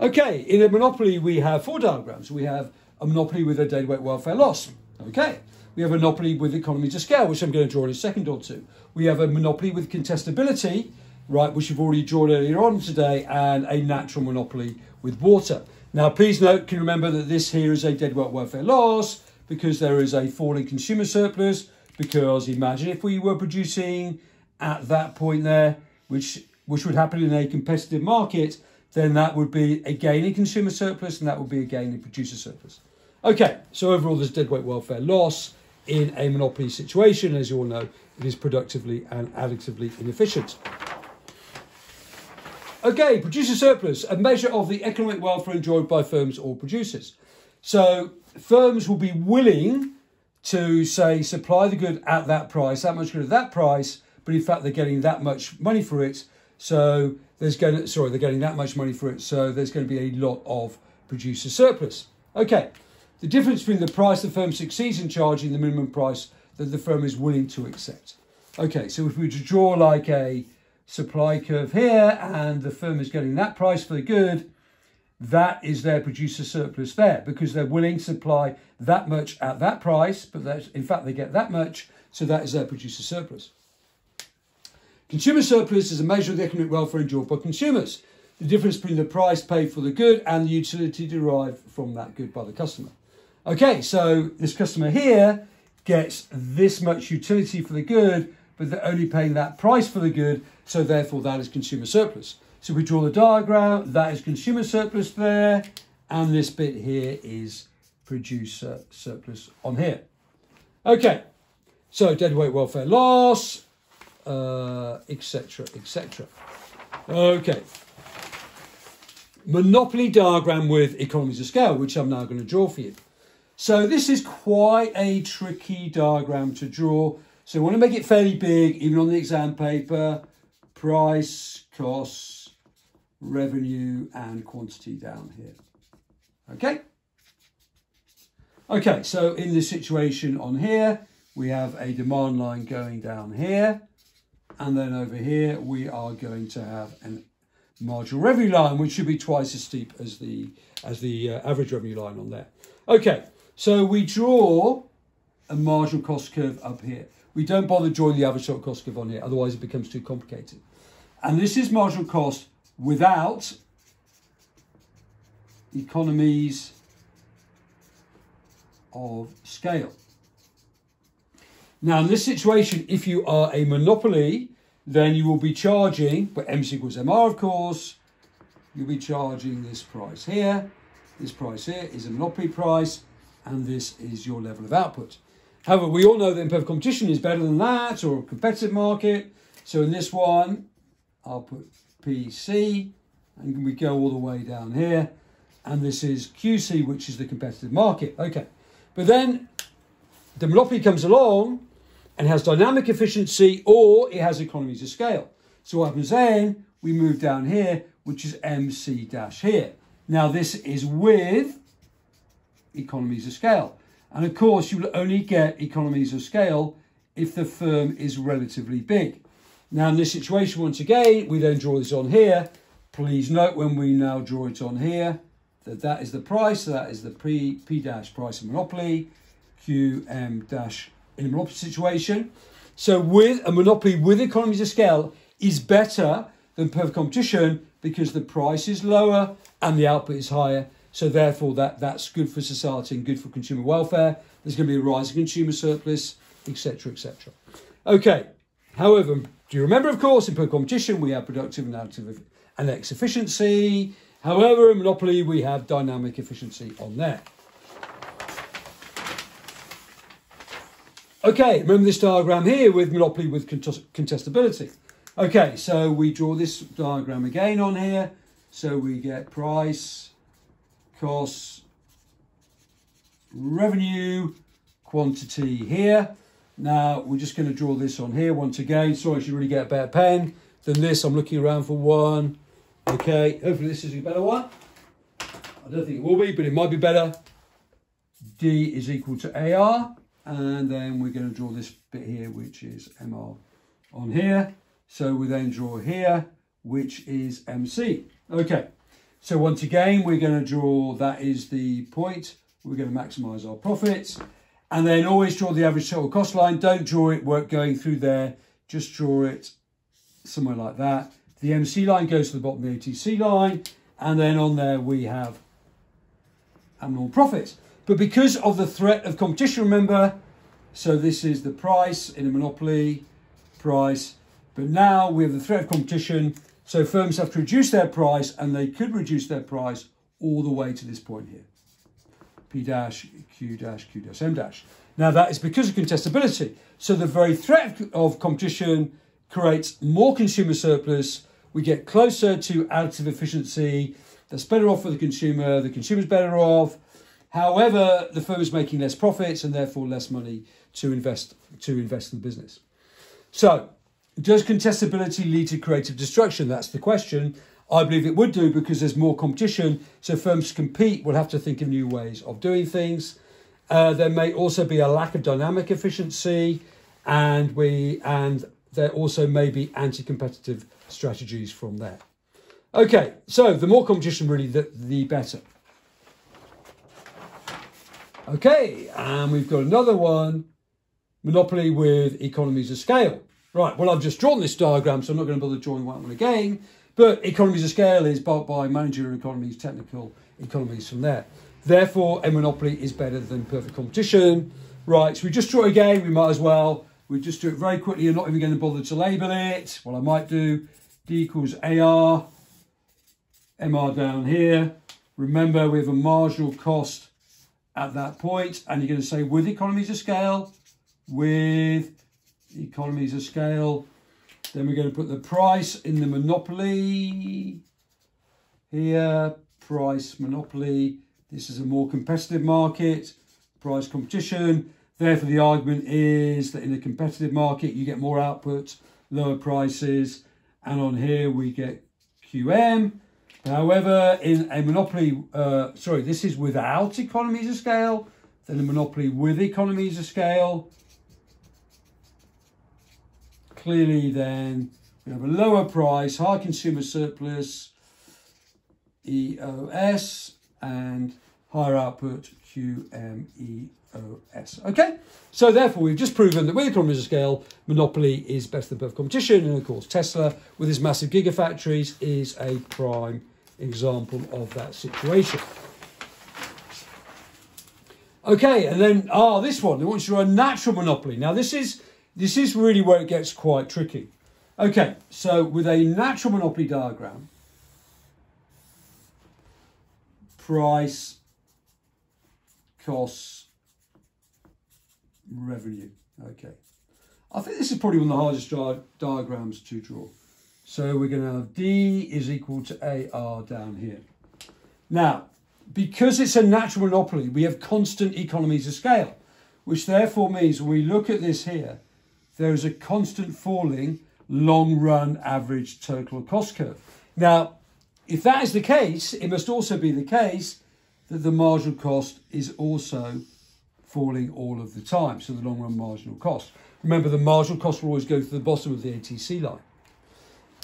Okay, in a monopoly, we have 4 diagrams. We have a monopoly with a deadweight welfare loss. Okay. We have a monopoly with economies of scale, which I'm going to draw in a second or two. We have a monopoly with contestability, right, which we've already drawn earlier on today, and a natural monopoly with water. Now, please note, can you remember that this here is a deadweight welfare loss because there is a falling consumer surplus, because imagine if we were producing at that point there, which would happen in a competitive market, then that would be a gain in consumer surplus and that would be a gain in producer surplus. Okay, so overall there's deadweight welfare loss in a monopoly situation. As you all know, it is productively and additively inefficient. Okay, producer surplus, a measure of the economic welfare enjoyed by firms or producers. So firms will be willing to, say, supply the good at that price, that much good at that price, but in fact they're getting that much money for it. So they're getting that much money for it. So there's going to be a lot of producer surplus. Okay. The difference between the price the firm succeeds in charging the minimum price that the firm is willing to accept. Okay, so if we were to draw like a supply curve here and the firm is getting that price for the good, that is their producer surplus there because they're willing to supply that much at that price, but in fact they get that much, so that is their producer surplus. Consumer surplus is a measure of the economic welfare enjoyed by consumers. The difference between the price paid for the good and the utility derived from that good by the customer. Okay, so this customer here gets this much utility for the good, but they're only paying that price for the good, so therefore that is consumer surplus. So we draw the diagram, that is consumer surplus there, and this bit here is producer surplus on here. Okay, so deadweight welfare loss, etc., etc. Okay, monopoly diagram with economies of scale, which I'm now going to draw for you. So this is quite a tricky diagram to draw. So we want to make it fairly big, even on the exam paper. Price, costs, revenue, and quantity down here. Okay? Okay, so in this situation on here, we have a demand line going down here. And then over here, we are going to have a marginal revenue line, which should be twice as steep as the average revenue line on there. Okay. So we draw a marginal cost curve up here. We don't bother drawing the average total cost curve on here, otherwise it becomes too complicated. And this is marginal cost without economies of scale. Now in this situation, if you are a monopoly, then you will be charging, but MC equals MR of course, you'll be charging this price here. This price here is a monopoly price, and this is your level of output. However, we all know that imperfect competition is better than that, or a competitive market. So in this one, I'll put PC, and we go all the way down here. And this is QC, which is the competitive market. Okay, but then the monopoly comes along and has dynamic efficiency, or it has economies of scale. So what happens then, we move down here, which is MC dash here. Now this is with economies of scale. And of course, you will only get economies of scale if the firm is relatively big. Now, in this situation, once again, we then draw this on here. Please note when we now draw it on here, that is the price. So that is the P dash price of monopoly, QM dash in a monopoly situation. So with a monopoly with economies of scale is better than perfect competition because the price is lower and the output is higher. So therefore, that's good for society and good for consumer welfare. There's going to be a rise in consumer surplus, etc., etc. Okay. However, do you remember, of course, in per competition, we have productive and additive and X efficiency. However, in monopoly, we have dynamic efficiency on there. Okay, remember this diagram here with monopoly with contestability. Okay, so we draw this diagram again on here. So we get price, costs, revenue, quantity here. Now we're just going to draw this on here once again. Sorry, I should really get a better pen than this. I'm looking around for one. Okay, hopefully this is a better one. I don't think it will be, but it might be better. D is equal to AR. And then we're going to draw this bit here, which is MR on here. So we then draw here, which is MC. Okay. So once again, we're going to draw, that is the point. We're going to maximise our profits. And then always draw the average total cost line. Don't draw it going through there. Just draw it somewhere like that. The MC line goes to the bottom of the ATC line. And then on there we have abnormal profits. But because of the threat of competition, remember, so this is the price in a monopoly, price. But now we have the threat of competition. So firms have to reduce their price, and they could reduce their price all the way to this point here. P dash, Q dash, Q dash, M dash. Now that is because of contestability. So the very threat of competition creates more consumer surplus. We get closer to additive efficiency. That's better off for the consumer's better off. However, the firm is making less profits and therefore less money to invest in the business. So, does contestability lead to creative destruction? That's the question. I believe it would do because there's more competition. So firms to compete will have to think of new ways of doing things. There may also be a lack of dynamic efficiency, and there also may be anti-competitive strategies from there. Okay, so the more competition, really, the better. Okay, and we've got another one, monopoly with economies of scale. Right, well, I've just drawn this diagram, so I'm not going to bother drawing one again. But economies of scale is bulk by managerial economies, technical economies from there. Therefore, a monopoly is better than perfect competition. Right, so we just draw it again. We might as well. We just do it very quickly. I'm not even going to bother to label it. Well, I might do D equals AR, MR down here. Remember, we have a marginal cost at that point. And you're going to say with economies of scale, with economies of scale. Then we're going to put the price in the monopoly here, price monopoly. This is a more competitive market, price competition. Therefore, the argument is that in a competitive market, you get more output, lower prices. And on here, we get QM. However, in a monopoly, this is without economies of scale. Then a monopoly with economies of scale. Clearly then we have a lower price, high consumer surplus, EOS, and higher output, QMEOS. Okay, so therefore we've just proven that with economies of scale, monopoly is better than perfect competition. And of course, Tesla, with its massive gigafactories, is a prime example of that situation. Okay, and then, this one, they want you to draw a natural monopoly. Now this is really where it gets quite tricky. Okay, so with a natural monopoly diagram, price, costs, revenue. Okay, I think this is probably one of the hardest diagrams to draw. So we're going to have D is equal to AR down here. Now, because it's a natural monopoly, we have constant economies of scale, which therefore means when we look at this here, there is a constant falling long-run average total cost curve. Now, if that is the case, it must also be the case that the marginal cost is also falling all of the time. So the long-run marginal cost. Remember, the marginal cost will always go to the bottom of the ATC line.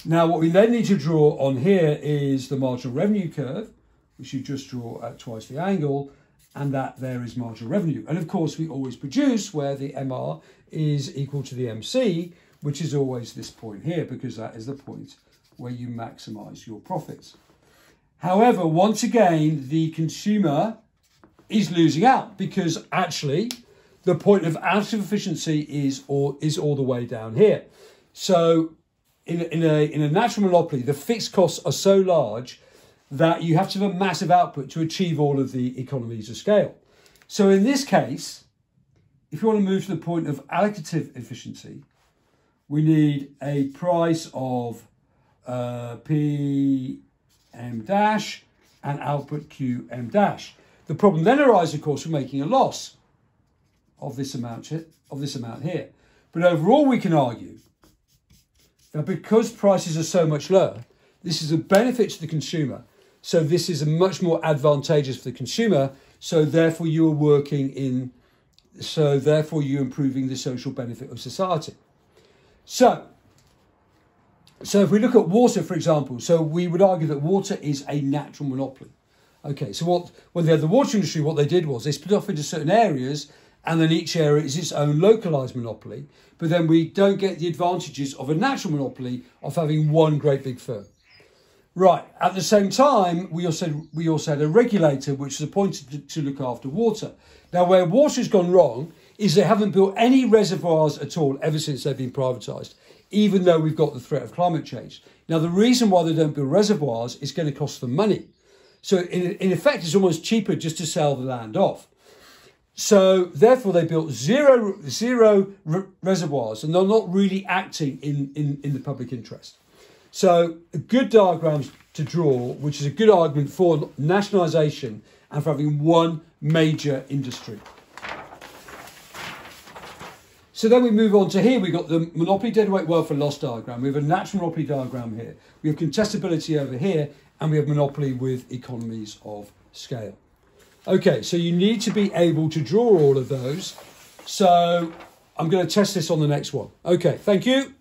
Now, what we then need to draw on here is the marginal revenue curve, which you just draw at twice the angle, and that there is marginal revenue. And of course, we always produce where the MR is equal to the MC, which is always this point here, because that is the point where you maximize your profits. However, once again, the consumer is losing out because actually the point of additive efficiency is all the way down here. So in a natural monopoly, the fixed costs are so large that you have to have a massive output to achieve all of the economies of scale. So in this case, if you want to move to the point of allocative efficiency, we need a price of PM dash and output QM dash. The problem then arises, of course, from making a loss of this amount here. But overall, we can argue that because prices are so much lower, this is a benefit to the consumer. So this is a much more advantageous for the consumer. So therefore, you're improving the social benefit of society. So So if we look at water, for example, so we would argue that water is a natural monopoly. Okay, so when they had the water industry, what they did was they split off into certain areas, and then each area is its own localised monopoly. But then we don't get the advantages of a natural monopoly of having one great big firm. Right, at the same time, we also had a regulator which was appointed to look after water. Now, where water has gone wrong is they haven't built any reservoirs at all ever since they've been privatised, even though we've got the threat of climate change. Now, the reason why they don't build reservoirs is going to cost them money. So, in effect, it's almost cheaper just to sell the land off. So, therefore, they built zero reservoirs, and they're not really acting in the public interest. So, a good diagrams to draw, which is a good argument for nationalisation and for having one major industry. So then we move on to here. We've got the monopoly deadweight welfare loss diagram. We have a natural monopoly diagram here. We have contestability over here, and we have monopoly with economies of scale. Okay, so you need to be able to draw all of those. So I'm going to test this on the next one. Okay, thank you.